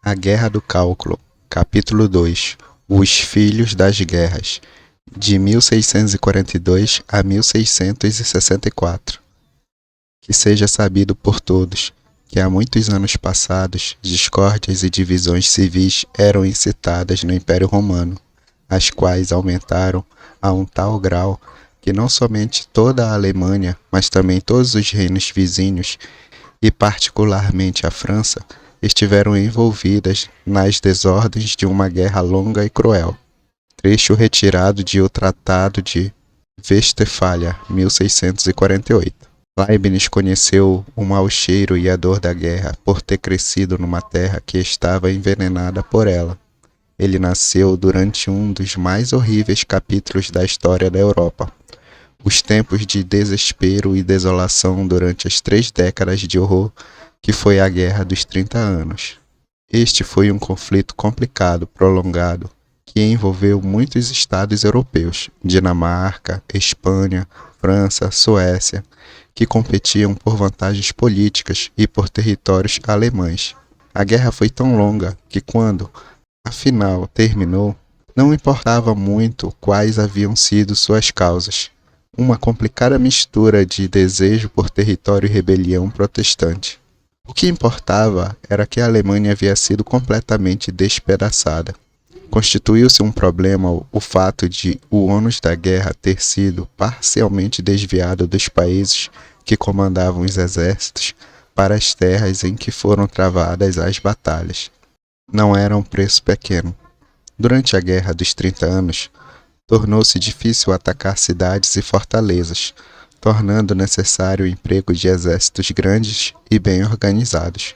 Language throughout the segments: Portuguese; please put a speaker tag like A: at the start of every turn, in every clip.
A: A Guerra do Cálculo, capítulo 2. Os Filhos das Guerras, de 1642 a 1664. Que seja sabido por todos que há muitos anos passados, discórdias e divisões civis eram incitadas no Império Romano, as quais aumentaram a um tal grau que não somente toda a Alemanha, mas também todos os reinos vizinhos, e particularmente a França, estiveram envolvidas nas desordens de uma guerra longa e cruel. Trecho retirado de O Tratado de Westfália, 1648. Leibniz conheceu o mau cheiro e a dor da guerra por ter crescido numa terra que estava envenenada por ela. Ele nasceu durante um dos mais horríveis capítulos da história da Europa. Os tempos de desespero e desolação durante as 3 décadas de horror que foi a Guerra dos 30 Anos. Este foi um conflito complicado, prolongado, que envolveu muitos estados europeus, Dinamarca, Espanha, França, Suécia, que competiam por vantagens políticas e por territórios alemães. A guerra foi tão longa que quando, afinal, terminou, não importava muito quais haviam sido suas causas. Uma complicada mistura de desejo por território e rebelião protestante. O que importava era que a Alemanha havia sido completamente despedaçada. Constituiu-se um problema o fato de o ônus da guerra ter sido parcialmente desviado dos países que comandavam os exércitos para as terras em que foram travadas as batalhas. Não era um preço pequeno. Durante a Guerra dos 30 Anos, tornou-se difícil atacar cidades e fortalezas, tornando necessário o emprego de exércitos grandes e bem organizados.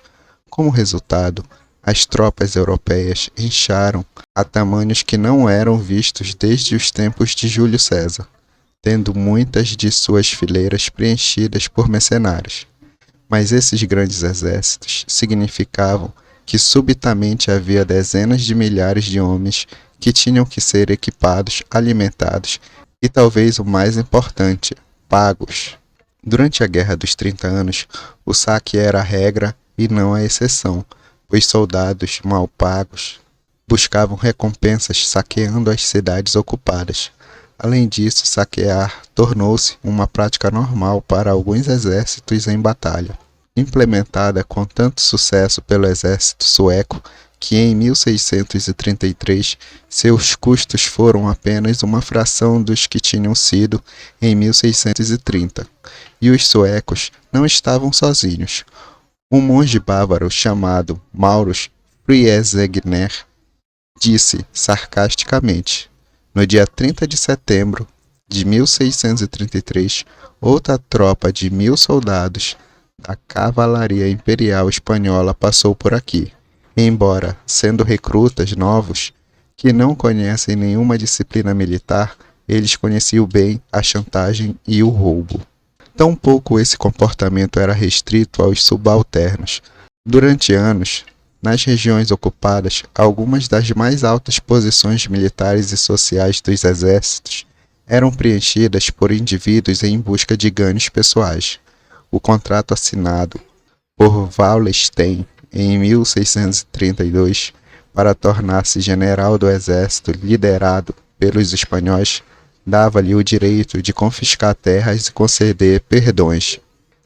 A: Como resultado, as tropas europeias incharam a tamanhos que não eram vistos desde os tempos de Júlio César, tendo muitas de suas fileiras preenchidas por mercenários. Mas esses grandes exércitos significavam que subitamente havia dezenas de milhares de homens que tinham que ser equipados, alimentados e, talvez o mais importante, pagos. Durante a Guerra dos 30 Anos, o saque era a regra e não a exceção, pois soldados mal pagos buscavam recompensas saqueando as cidades ocupadas. Além disso, saquear tornou-se uma prática normal para alguns exércitos em batalha, implementada com tanto sucesso pelo exército sueco que em 1633 seus custos foram apenas uma fração dos que tinham sido em 1630. E os suecos não estavam sozinhos. Um monge bávaro chamado Maurus Friesegner disse sarcasticamente: no dia 30 de setembro de 1633, outra tropa de 1000 soldados da cavalaria imperial espanhola passou por aqui. Embora sendo recrutas novos, que não conhecem nenhuma disciplina militar, eles conheciam bem a chantagem e o roubo. Tampouco esse comportamento era restrito aos subalternos. Durante anos, nas regiões ocupadas, algumas das mais altas posições militares e sociais dos exércitos eram preenchidas por indivíduos em busca de ganhos pessoais. O contrato assinado por Wallenstein em 1632 para tornar-se general do exército liderado pelos espanhóis dava-lhe o direito de confiscar terras e conceder perdões.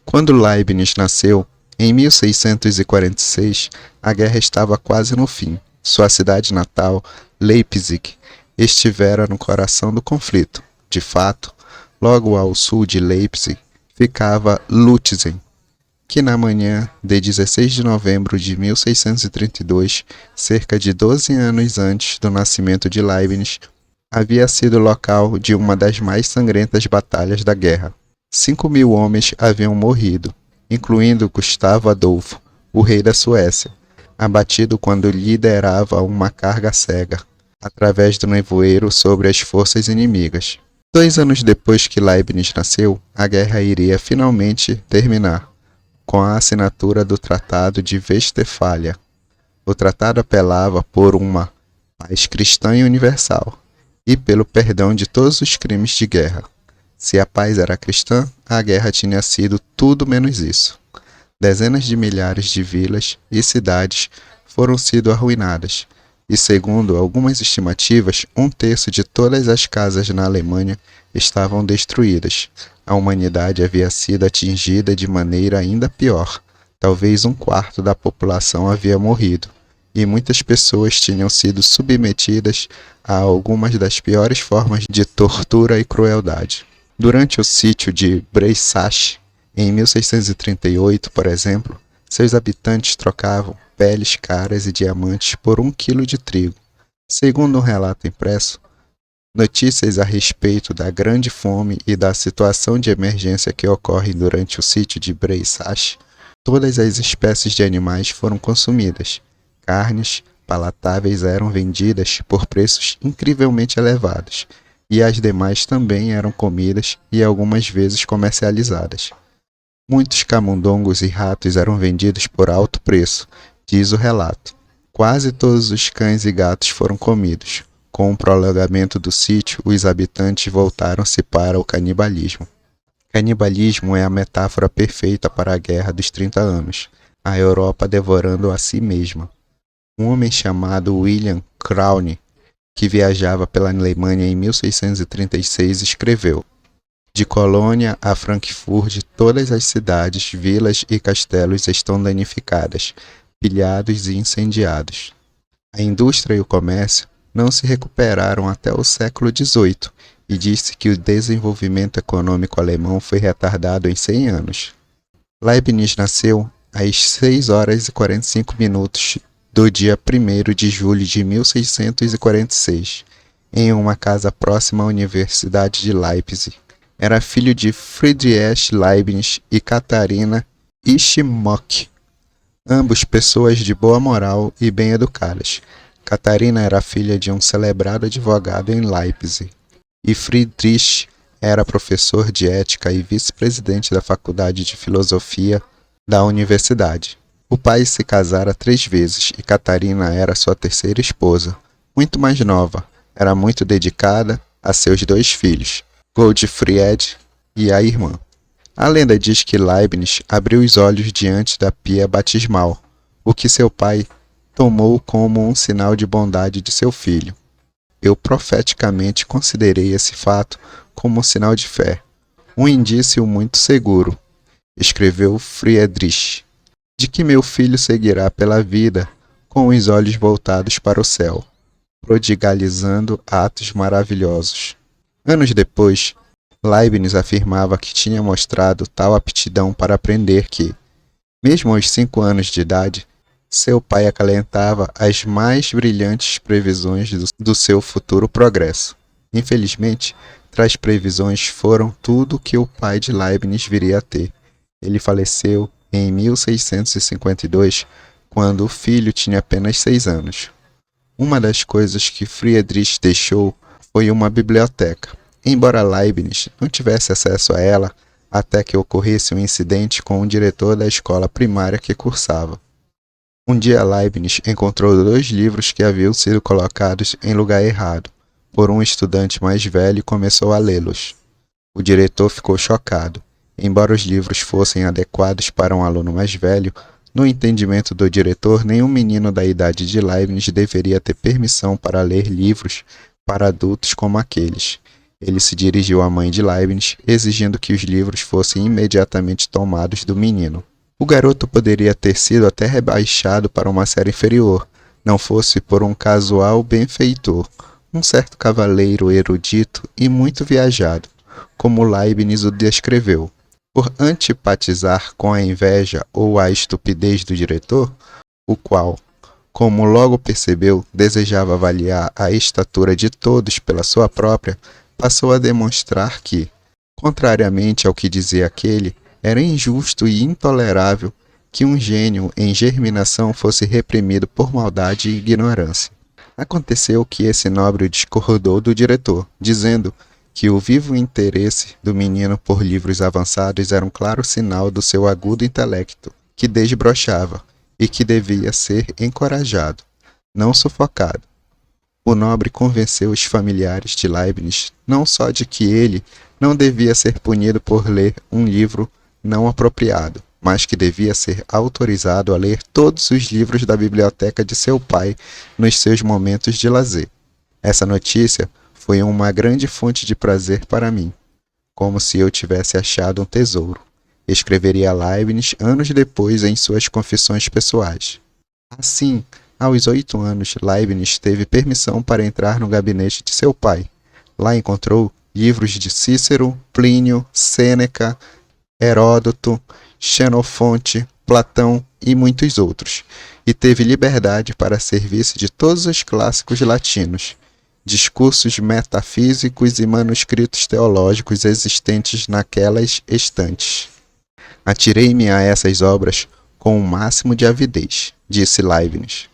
A: Quando Leibniz nasceu, em 1646, a guerra estava quase no fim. Sua cidade natal, Leipzig, estivera no coração do conflito. De fato, logo ao sul de Leipzig ficava Lutzen, que na manhã de 16 de novembro de 1632, cerca de 12 anos antes do nascimento de Leibniz, havia sido local de uma das mais sangrentas batalhas da guerra. 5.000 homens haviam morrido, incluindo Gustavo Adolfo, o rei da Suécia, abatido quando liderava uma carga cega, através do nevoeiro sobre as forças inimigas. 2 anos depois que Leibniz nasceu, a guerra iria finalmente terminar, com a assinatura do Tratado de Westfália. O tratado apelava por uma paz cristã e universal, e pelo perdão de todos os crimes de guerra. Se a paz era cristã, a guerra tinha sido tudo menos isso. Dezenas de milhares de vilas e cidades foram sido arruinadas, e segundo algumas estimativas, 1/3 de todas as casas na Alemanha estavam destruídas. A humanidade havia sido atingida de maneira ainda pior. Talvez 1/4 da população havia morrido, e muitas pessoas tinham sido submetidas a algumas das piores formas de tortura e crueldade. Durante o sítio de Breisach, em 1638, por exemplo, seus habitantes trocavam peles caras e diamantes por 1 quilo de trigo. Segundo um relato impresso, notícias a respeito da grande fome e da situação de emergência que ocorre durante o sítio de Breisach, todas as espécies de animais foram consumidas. Carnes palatáveis eram vendidas por preços incrivelmente elevados, e as demais também eram comidas e algumas vezes comercializadas. Muitos camundongos e ratos eram vendidos por alto preço, diz o relato. Quase todos os cães e gatos foram comidos. Com o prolongamento do sítio, os habitantes voltaram-se para o canibalismo. Canibalismo é a metáfora perfeita para a Guerra dos 30 Anos, a Europa devorando a si mesma. Um homem chamado William Crowne, que viajava pela Alemanha em 1636, escreveu: de Colônia a Frankfurt, todas as cidades, vilas e castelos estão danificadas, pilhados e incendiados. A indústria e o comércio não se recuperaram até o século XVIII, e disse que o desenvolvimento econômico alemão foi retardado em 100 anos. Leibniz nasceu às 6h45 do dia 1º de julho de 1646, em uma casa próxima à Universidade de Leipzig. Era filho de Friedrich Leibniz e Katharina Ishimock, ambos pessoas de boa moral e bem educadas. Katharina era filha de um celebrado advogado em Leipzig, e Friedrich era professor de ética e vice-presidente da Faculdade de Filosofia da universidade. O pai se casara 3 vezes e Katharina era sua terceira esposa, muito mais nova. Era muito dedicada a seus 2 filhos, Gottfried e a irmã. A lenda diz que Leibniz abriu os olhos diante da pia batismal, o que seu pai tomou como um sinal de bondade de seu filho. Eu profeticamente considerei esse fato como um sinal de fé, um indício muito seguro, escreveu Friedrich, de que meu filho seguirá pela vida com os olhos voltados para o céu, prodigalizando atos maravilhosos. Anos depois, Leibniz afirmava que tinha mostrado tal aptidão para aprender que, mesmo aos 5 anos de idade, seu pai acalentava as mais brilhantes previsões do seu futuro progresso. Infelizmente, tais previsões foram tudo que o pai de Leibniz viria a ter. Ele faleceu em 1652, quando o filho tinha apenas 6 anos. Uma das coisas que Friedrich deixou foi uma biblioteca, embora Leibniz não tivesse acesso a ela até que ocorresse um incidente com o diretor da escola primária que cursava. Um dia Leibniz encontrou 2 livros que haviam sido colocados em lugar errado por um estudante mais velho e começou a lê-los. O diretor ficou chocado. Embora os livros fossem adequados para um aluno mais velho, no entendimento do diretor, nenhum menino da idade de Leibniz deveria ter permissão para ler livros para adultos como aqueles. Ele se dirigiu à mãe de Leibniz, exigindo que os livros fossem imediatamente tomados do menino. O garoto poderia ter sido até rebaixado para uma série inferior, não fosse por um casual benfeitor, um certo cavaleiro erudito e muito viajado, como Leibniz o descreveu. Por antipatizar com a inveja ou a estupidez do diretor, o qual, como logo percebeu, desejava avaliar a estatura de todos pela sua própria, passou a demonstrar que, contrariamente ao que dizia aquele, era injusto e intolerável que um gênio em germinação fosse reprimido por maldade e ignorância. Aconteceu que esse nobre discordou do diretor, dizendo que o vivo interesse do menino por livros avançados era um claro sinal do seu agudo intelecto, que desbrochava e que devia ser encorajado, não sufocado. O nobre convenceu os familiares de Leibniz não só de que ele não devia ser punido por ler um livro não apropriado, mas que devia ser autorizado a ler todos os livros da biblioteca de seu pai nos seus momentos de lazer. Essa notícia foi uma grande fonte de prazer para mim, como se eu tivesse achado um tesouro, escreveria Leibniz anos depois em suas confissões pessoais. Assim, aos 8 anos, Leibniz teve permissão para entrar no gabinete de seu pai. Lá encontrou livros de Cícero, Plínio, Sêneca, Heródoto, Xenofonte, Platão e muitos outros, e teve liberdade para servir-se de todos os clássicos latinos, discursos metafísicos e manuscritos teológicos existentes naquelas estantes. Atirei-me a essas obras com o máximo de avidez, disse Leibniz.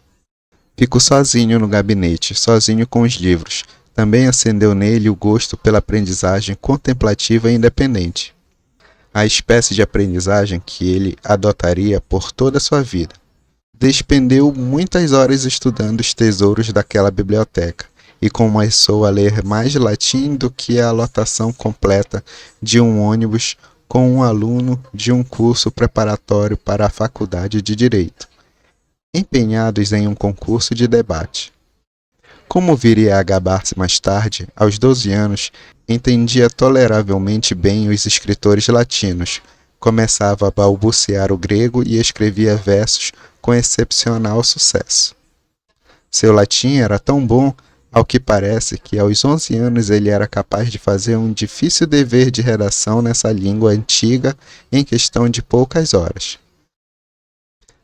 A: Fico sozinho no gabinete, sozinho com os livros. Também acendeu nele o gosto pela aprendizagem contemplativa e independente, a espécie de aprendizagem que ele adotaria por toda a sua vida. Despendeu muitas horas estudando os tesouros daquela biblioteca e começou a ler mais latim do que a lotação completa de um ônibus com um aluno de um curso preparatório para a Faculdade de Direito, empenhados em um concurso de debate. Como viria a gabar-se mais tarde, aos 12 anos, entendia toleravelmente bem os escritores latinos, começava a balbuciar o grego e escrevia versos com excepcional sucesso. Seu latim era tão bom, ao que parece, que aos 11 anos ele era capaz de fazer um difícil dever de redação nessa língua antiga em questão de poucas horas.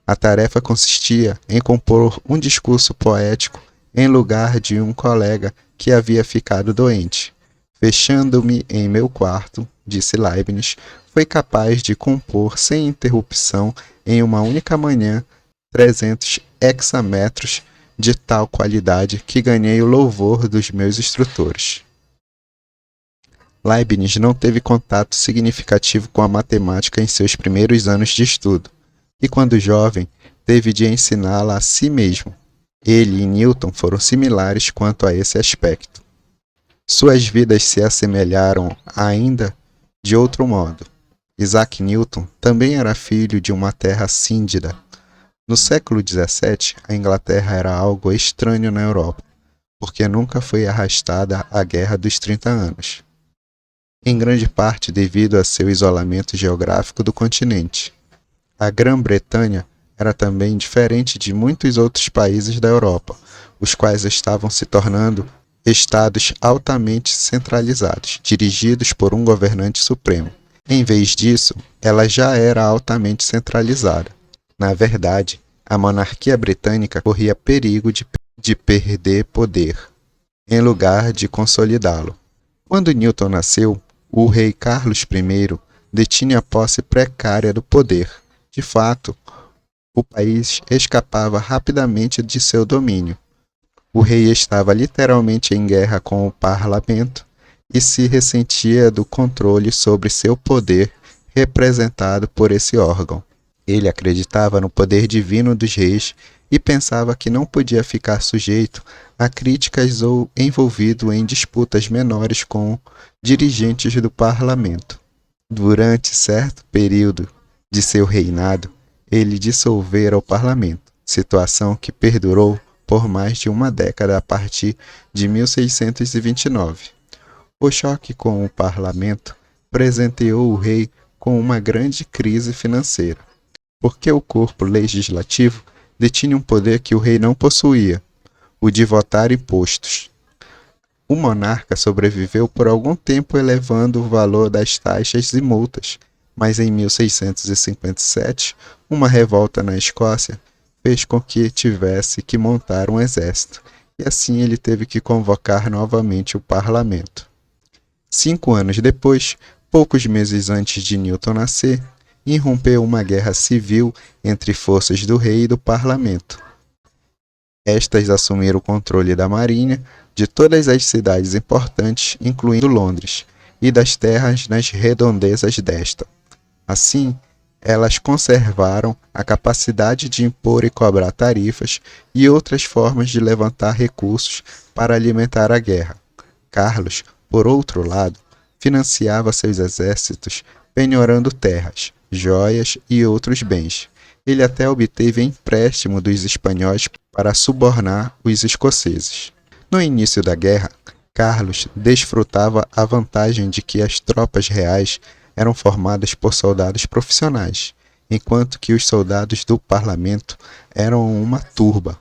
A: A tarefa consistia em compor um discurso poético em lugar de um colega que havia ficado doente. Fechando-me em meu quarto, disse Leibniz, foi capaz de compor sem interrupção em uma única manhã 300 hexametros de tal qualidade que ganhei o louvor dos meus instrutores. Leibniz não teve contato significativo com a matemática em seus primeiros anos de estudo, e quando jovem, teve de ensiná-la a si mesmo. Ele e Newton foram similares quanto a esse aspecto. Suas vidas se assemelharam ainda de outro modo. Isaac Newton também era filho de uma terra síndida. No século XVII, a Inglaterra era algo estranho na Europa, porque nunca foi arrastada à Guerra dos 30 Anos, em grande parte devido a seu isolamento geográfico do continente. A Grã-Bretanha era também diferente de muitos outros países da Europa, os quais estavam se tornando estados altamente centralizados, dirigidos por um governante supremo. Em vez disso, ela já era altamente centralizada. Na verdade, a monarquia britânica corria perigo de perder poder, em lugar de consolidá-lo. Quando Newton nasceu, o rei Carlos I detinha a posse precária do poder. De fato, o país escapava rapidamente de seu domínio. O rei estava literalmente em guerra com o parlamento e se ressentia do controle sobre seu poder representado por esse órgão. Ele acreditava no poder divino dos reis e pensava que não podia ficar sujeito a críticas ou envolvido em disputas menores com dirigentes do parlamento. Durante certo período de seu reinado, ele dissolvera o parlamento, situação que perdurou por mais de uma década a partir de 1629. O choque com o parlamento presenteou o rei com uma grande crise financeira, porque o corpo legislativo detinha um poder que o rei não possuía, o de votar impostos. O monarca sobreviveu por algum tempo elevando o valor das taxas e multas, mas em 1657, uma revolta na Escócia fez com que tivesse que montar um exército, e assim ele teve que convocar novamente o parlamento. 5 anos depois, poucos meses antes de Newton nascer, irrompeu uma guerra civil entre forças do rei e do parlamento. Estas assumiram o controle da marinha, de todas as cidades importantes, incluindo Londres, e das terras nas redondezas desta. Assim, elas conservaram a capacidade de impor e cobrar tarifas e outras formas de levantar recursos para alimentar a guerra. Carlos, por outro lado, financiava seus exércitos penhorando terras, joias e outros bens. Ele até obteve empréstimo dos espanhóis para subornar os escoceses. No início da guerra, Carlos desfrutava a vantagem de que as tropas reais eram formadas por soldados profissionais, enquanto que os soldados do parlamento eram uma turba.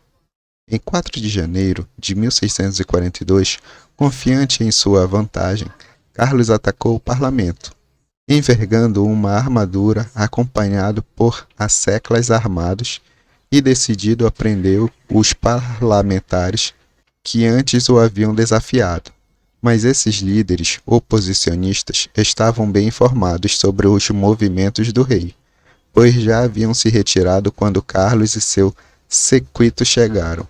A: Em 4 de janeiro de 1642, confiante em sua vantagem, Carlos atacou o parlamento, envergando uma armadura acompanhado por asseclas armados e decidido a prender os parlamentares que antes o haviam desafiado. Mas esses líderes oposicionistas estavam bem informados sobre os movimentos do rei, pois já haviam se retirado quando Carlos e seu séquito chegaram.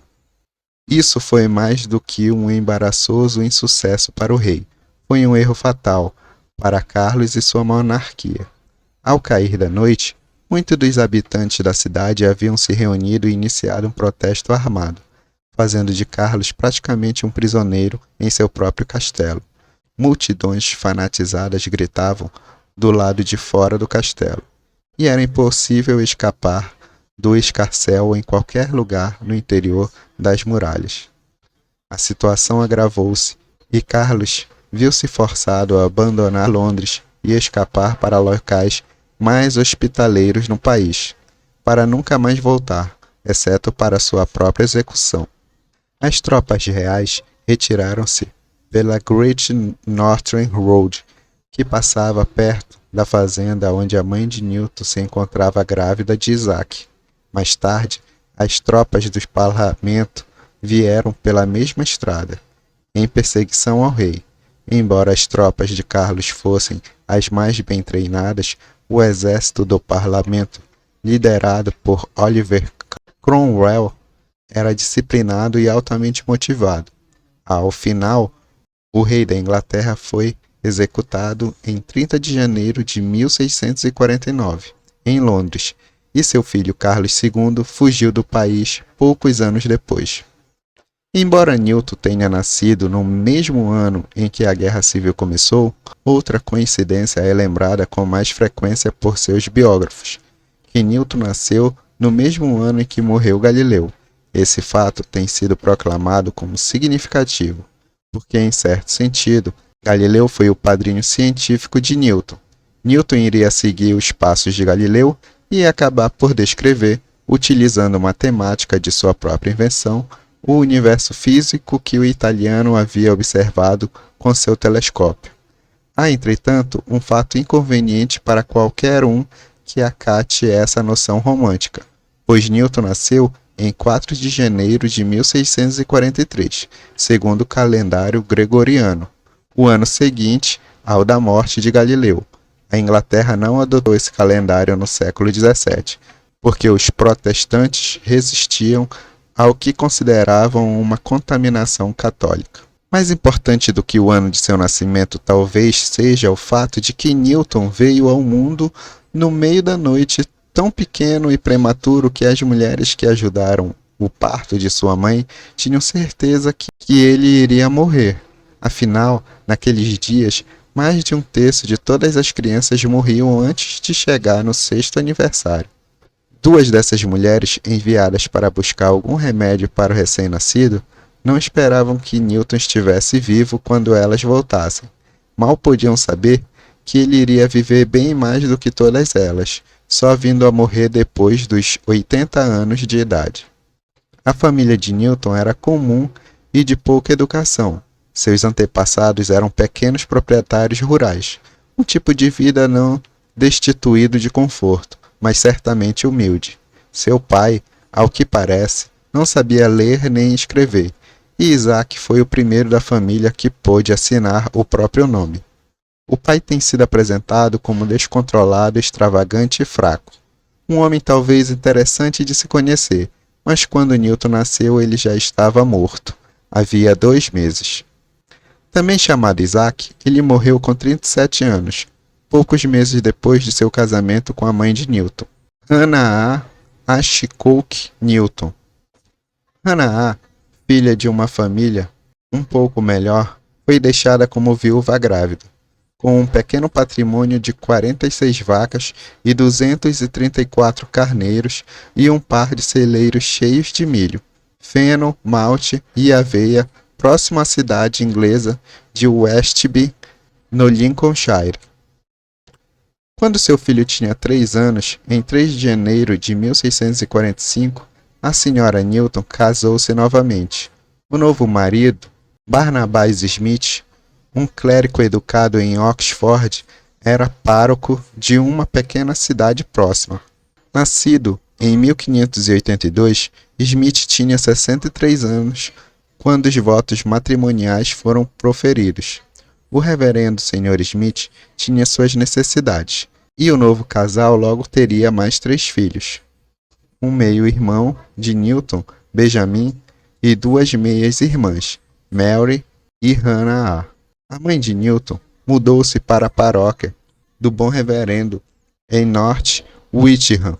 A: Isso foi mais do que um embaraçoso insucesso para o rei. Foi um erro fatal para Carlos e sua monarquia. Ao cair da noite, muitos dos habitantes da cidade haviam se reunido e iniciado um protesto armado, fazendo de Carlos praticamente um prisioneiro em seu próprio castelo. Multidões fanatizadas gritavam do lado de fora do castelo, e era impossível escapar do escarcéu em qualquer lugar no interior das muralhas. A situação agravou-se e Carlos viu-se forçado a abandonar Londres e escapar para locais mais hospitaleiros no país, para nunca mais voltar, exceto para sua própria execução. As tropas reais retiraram-se pela Great Northern Road, que passava perto da fazenda onde a mãe de Newton se encontrava grávida de Isaac. Mais tarde, as tropas do parlamento vieram pela mesma estrada, em perseguição ao rei. Embora as tropas de Carlos fossem as mais bem treinadas, o exército do parlamento, liderado por Oliver Cromwell, era disciplinado e altamente motivado. Ao final, o rei da Inglaterra foi executado em 30 de janeiro de 1649, em Londres, e seu filho Carlos II fugiu do país poucos anos depois. Embora Newton tenha nascido no mesmo ano em que a Guerra Civil começou, outra coincidência é lembrada com mais frequência por seus biógrafos, que Newton nasceu no mesmo ano em que morreu Galileu. Esse fato tem sido proclamado como significativo, porque, em certo sentido, Galileu foi o padrinho científico de Newton. Newton iria seguir os passos de Galileu e acabar por descrever, utilizando matemática de sua própria invenção, o universo físico que o italiano havia observado com seu telescópio. Há, entretanto, um fato inconveniente para qualquer um que acate essa noção romântica, pois Newton nasceu em 4 de janeiro de 1643, segundo o calendário gregoriano, o ano seguinte ao da morte de Galileu. A Inglaterra não adotou esse calendário no século XVII, porque os protestantes resistiam ao que consideravam uma contaminação católica. Mais importante do que o ano de seu nascimento talvez seja o fato de que Newton veio ao mundo no meio da noite, tão pequeno e prematuro que as mulheres que ajudaram o parto de sua mãe tinham certeza que ele iria morrer. Afinal, naqueles dias, mais de um terço de todas as crianças morriam antes de chegar no 6º aniversário. 2 dessas mulheres, enviadas para buscar algum remédio para o recém-nascido, não esperavam que Newton estivesse vivo quando elas voltassem. Mal podiam saber que ele iria viver bem mais do que todas elas, só vindo a morrer depois dos 80 anos de idade. A família de Newton era comum e de pouca educação. Seus antepassados eram pequenos proprietários rurais, um tipo de vida não destituído de conforto, mas certamente humilde. Seu pai, ao que parece, não sabia ler nem escrever, e Isaac foi o primeiro da família que pôde assinar o próprio nome. O pai tem sido apresentado como descontrolado, extravagante e fraco. Um homem talvez interessante de se conhecer, mas quando Newton nasceu ele já estava morto. Havia 2 meses. Também chamado Isaac, ele morreu com 37 anos, poucos meses depois de seu casamento com a mãe de Newton, Hannah A. Ashcroft Newton. Hannah A., filha de uma família um pouco melhor, foi deixada como viúva grávida. com um pequeno patrimônio de 46 vacas e 234 carneiros e um par de celeiros cheios de milho, feno, malte e aveia, próximo à cidade inglesa de Westby, no Lincolnshire. Quando seu filho tinha 3 anos, em 3 de janeiro de 1645, a senhora Newton casou-se novamente. O novo marido, Barnabas Smith, um clérigo educado em Oxford, era pároco de uma pequena cidade próxima. Nascido em 1582, Smith tinha 63 anos quando os votos matrimoniais foram proferidos. O reverendo Sr. Smith tinha suas necessidades, e o novo casal logo teria mais 3 filhos. Um meio-irmão de Newton, Benjamin, e 2 meias-irmãs, Mary e Hannah A. A mãe de Newton mudou-se para a paróquia do Bom Reverendo em North Wickham,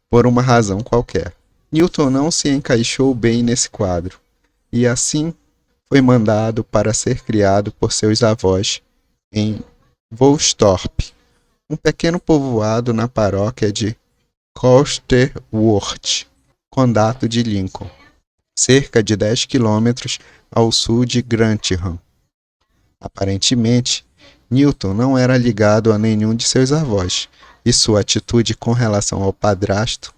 A: por uma razão qualquer. Newton não se encaixou bem nesse quadro, e assim foi mandado para ser criado por seus avós em Woolsthorpe, um pequeno povoado na paróquia de Colsterworth, condado de Lincoln, cerca de 10 quilômetros ao sul de Grantham. Aparentemente, Newton não era ligado a nenhum de seus avós, e sua atitude com relação ao padrasto,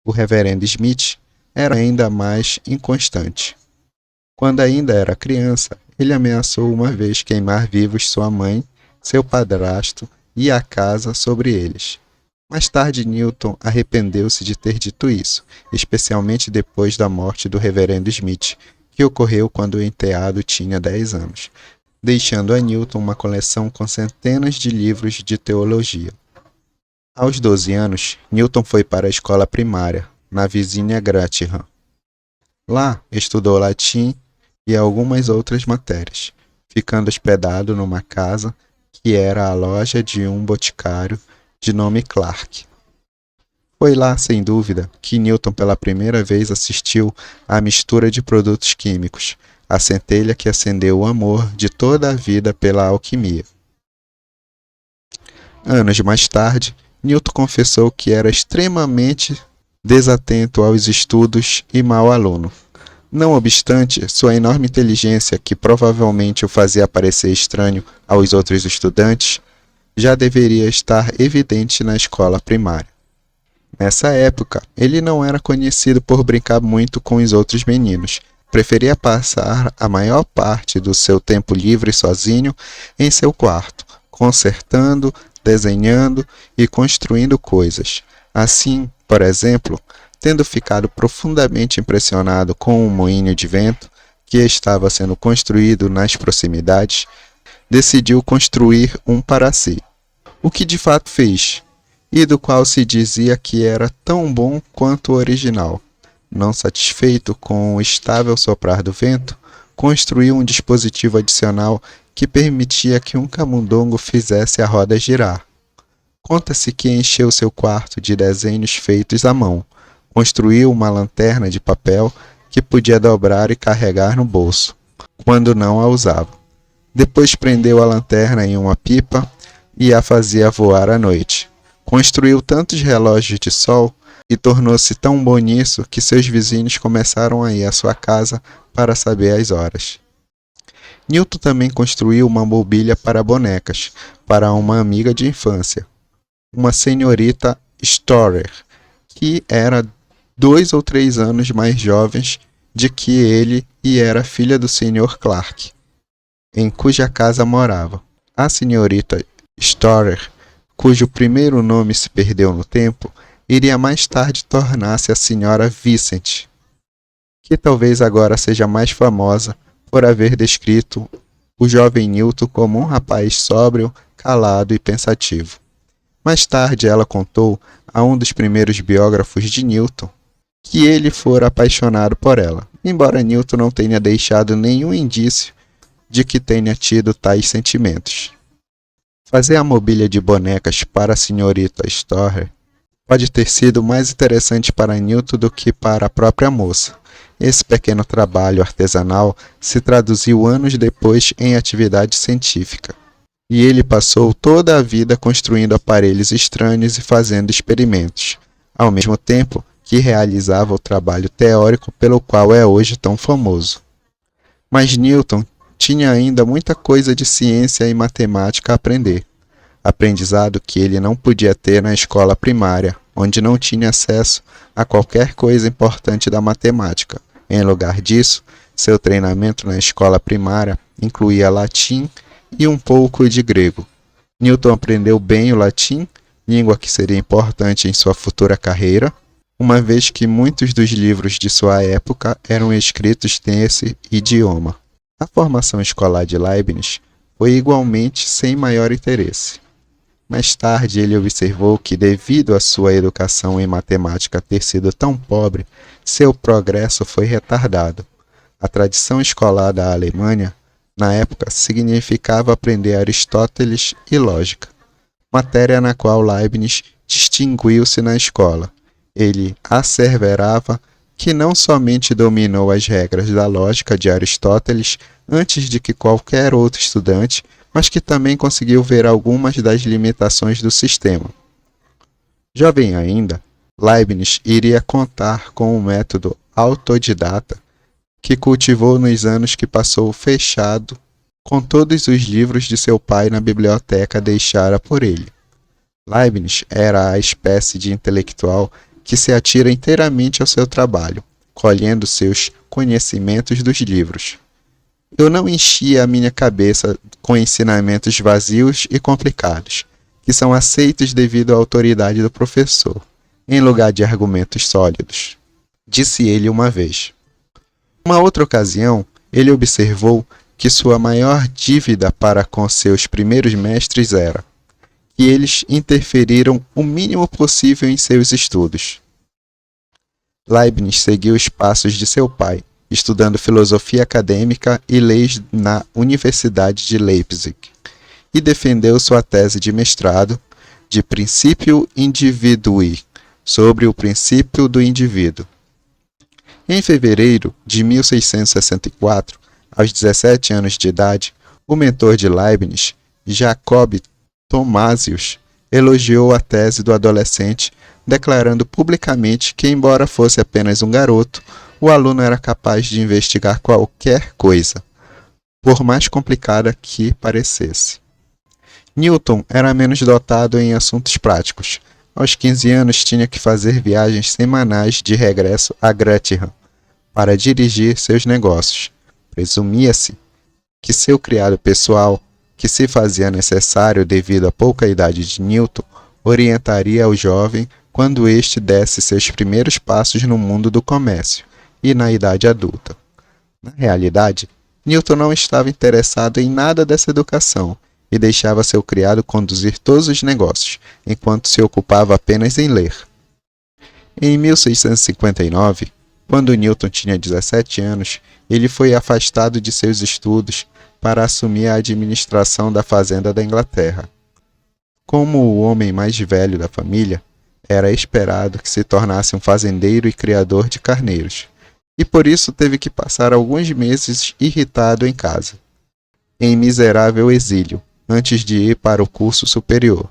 A: o reverendo Smith, era ainda mais inconstante. Quando ainda era criança, ele ameaçou uma vez queimar vivos sua mãe, seu padrasto e a casa sobre eles. Mais tarde, Newton arrependeu-se de ter dito isso, especialmente depois da morte do reverendo Smith, que ocorreu quando o enteado tinha 10 anos, deixando a Newton uma coleção com centenas de livros de teologia. Aos 12 anos, Newton foi para a escola primária, na vizinha Grantham. Lá, estudou latim e algumas outras matérias, ficando hospedado numa casa que era a loja de um boticário de nome Clark. Foi lá, sem dúvida, que Newton pela primeira vez assistiu à mistura de produtos químicos, a centelha que acendeu o amor de toda a vida pela alquimia. Anos mais tarde, Newton confessou que era extremamente desatento aos estudos e mau aluno. Não obstante, sua enorme inteligência, que provavelmente o fazia parecer estranho aos outros estudantes, já deveria estar evidente na escola primária. Nessa época, ele não era conhecido por brincar muito com os outros meninos. Preferia passar a maior parte do seu tempo livre sozinho em seu quarto, consertando, desenhando e construindo coisas. Assim, por exemplo, tendo ficado profundamente impressionado com um moinho de vento que estava sendo construído nas proximidades, decidiu construir um para si, o que de fato fez, e do qual se dizia que era tão bom quanto o original. Não satisfeito com o estável soprar do vento, construiu um dispositivo adicional que permitia que um camundongo fizesse a roda girar. Conta-se que encheu seu quarto de desenhos feitos à mão, construiu uma lanterna de papel que podia dobrar e carregar no bolso, quando não a usava. Depois prendeu a lanterna em uma pipa e a fazia voar à noite. Construiu tantos relógios de sol e tornou-se tão bom nisso que seus vizinhos começaram a ir à sua casa para saber as horas. Newton também construiu uma mobília para bonecas, para uma amiga de infância, uma senhorita Storer, que era 2 ou 3 anos mais jovens de que ele e era filha do Sr. Clark, em cuja casa morava. A senhorita Storer, cujo primeiro nome se perdeu no tempo, iria mais tarde tornar-se a Sra. Vincent, que talvez agora seja mais famosa por haver descrito o jovem Newton como um rapaz sóbrio, calado e pensativo. Mais tarde ela contou a um dos primeiros biógrafos de Newton que ele fora apaixonado por ela, embora Newton não tenha deixado nenhum indício de que tenha tido tais sentimentos. Fazer a mobília de bonecas para a senhorita Storer pode ter sido mais interessante para Newton do que para a própria moça. Esse pequeno trabalho artesanal se traduziu anos depois em atividade científica. e ele passou toda a vida construindo aparelhos estranhos e fazendo experimentos, ao mesmo tempo que realizava o trabalho teórico pelo qual é hoje tão famoso. Mas Newton tinha ainda muita coisa de ciência e matemática a aprender, aprendizado que ele não podia ter na escola primária, onde não tinha acesso a qualquer coisa importante da matemática. Em lugar disso, seu treinamento na escola primária incluía latim e um pouco de grego. Newton aprendeu bem o latim, língua que seria importante em sua futura carreira, uma vez que muitos dos livros de sua época eram escritos nesse idioma. A formação escolar de Leibniz foi igualmente sem maior interesse. Mais tarde, ele observou que, devido à sua educação em matemática ter sido tão pobre, seu progresso foi retardado. A tradição escolar da Alemanha, na época, significava aprender Aristóteles e lógica, matéria na qual Leibniz distinguiu-se na escola. Ele asseverava que não somente dominou as regras da lógica de Aristóteles antes de que qualquer outro estudante, mas que também conseguiu ver algumas das limitações do sistema. Jovem ainda, Leibniz iria contar com um método autodidata que cultivou nos anos que passou fechado com todos os livros de seu pai na biblioteca deixara por ele. Leibniz era a espécie de intelectual que se atira inteiramente ao seu trabalho, colhendo seus conhecimentos dos livros. Eu não enchia a minha cabeça com ensinamentos vazios e complicados, que são aceitos devido à autoridade do professor, em lugar de argumentos sólidos, disse ele uma vez. Uma outra ocasião, ele observou que sua maior dívida para com seus primeiros mestres era que eles interferiram o mínimo possível em seus estudos. Leibniz seguiu os passos de seu pai, estudando filosofia acadêmica e leis na Universidade de Leipzig, e defendeu sua tese de mestrado de Principio Individui, sobre o princípio do indivíduo. Em fevereiro de 1664, aos 17 anos de idade, o mentor de Leibniz, Jacob Thomasius, elogiou a tese do adolescente, declarando publicamente que, embora fosse apenas um garoto, o aluno era capaz de investigar qualquer coisa, por mais complicada que parecesse. Newton era menos dotado em assuntos práticos. Aos 15 anos tinha que fazer viagens semanais de regresso a Göttingen para dirigir seus negócios. Presumia-se que seu criado pessoal, que se fazia necessário devido à pouca idade de Newton, orientaria o jovem quando este desse seus primeiros passos no mundo do comércio e na idade adulta. Na realidade, Newton não estava interessado em nada dessa educação e deixava seu criado conduzir todos os negócios, enquanto se ocupava apenas em ler. Em 1659, quando Newton tinha 17 anos, ele foi afastado de seus estudos para assumir a administração da fazenda da Inglaterra. Como o homem mais velho da família, era esperado que se tornasse um fazendeiro e criador de carneiros, e por isso teve que passar alguns meses irritado em casa, em miserável exílio, antes de ir para o curso superior.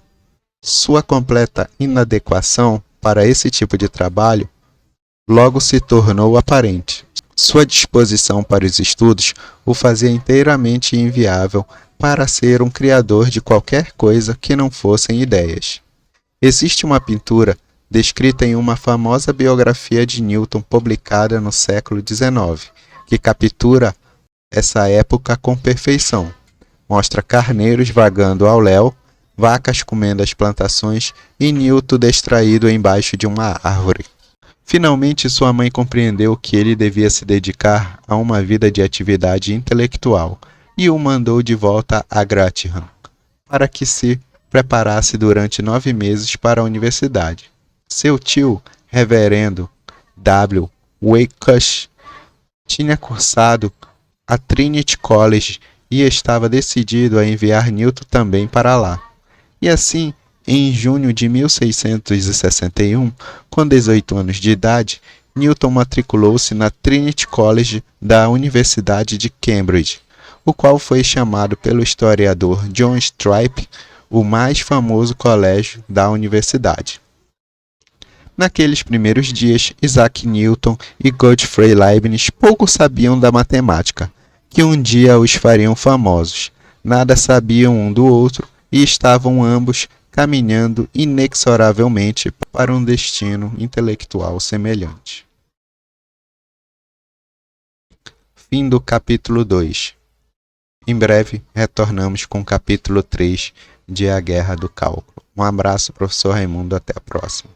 A: Sua completa inadequação para esse tipo de trabalho logo se tornou aparente. Sua disposição para os estudos o fazia inteiramente inviável para ser um criador de qualquer coisa que não fossem ideias. Existe uma pintura descrita em uma famosa biografia de Newton publicada no século XIX, que captura essa época com perfeição. Mostra carneiros vagando ao léu, vacas comendo as plantações e Newton distraído embaixo de uma árvore. Finalmente, sua mãe compreendeu que ele devia se dedicar a uma vida de atividade intelectual e o mandou de volta a Göttingen, para que se preparasse durante 9 meses para a universidade. Seu tio, reverendo W. Weikush, tinha cursado a Trinity College e estava decidido a enviar Newton também para lá. E assim, em junho de 1661, com 18 anos de idade, Newton matriculou-se na Trinity College da Universidade de Cambridge, o qual foi chamado pelo historiador John Stripe o mais famoso colégio da universidade. Naqueles primeiros dias, Isaac Newton e Gottfried Leibniz pouco sabiam da matemática, que um dia os fariam famosos. Nada sabiam um do outro e estavam ambos caminhando inexoravelmente para um destino intelectual semelhante. Fim do capítulo 2. Em breve, retornamos com o capítulo 3 de A Guerra do Cálculo. Um abraço, professor Raimundo, até a próxima.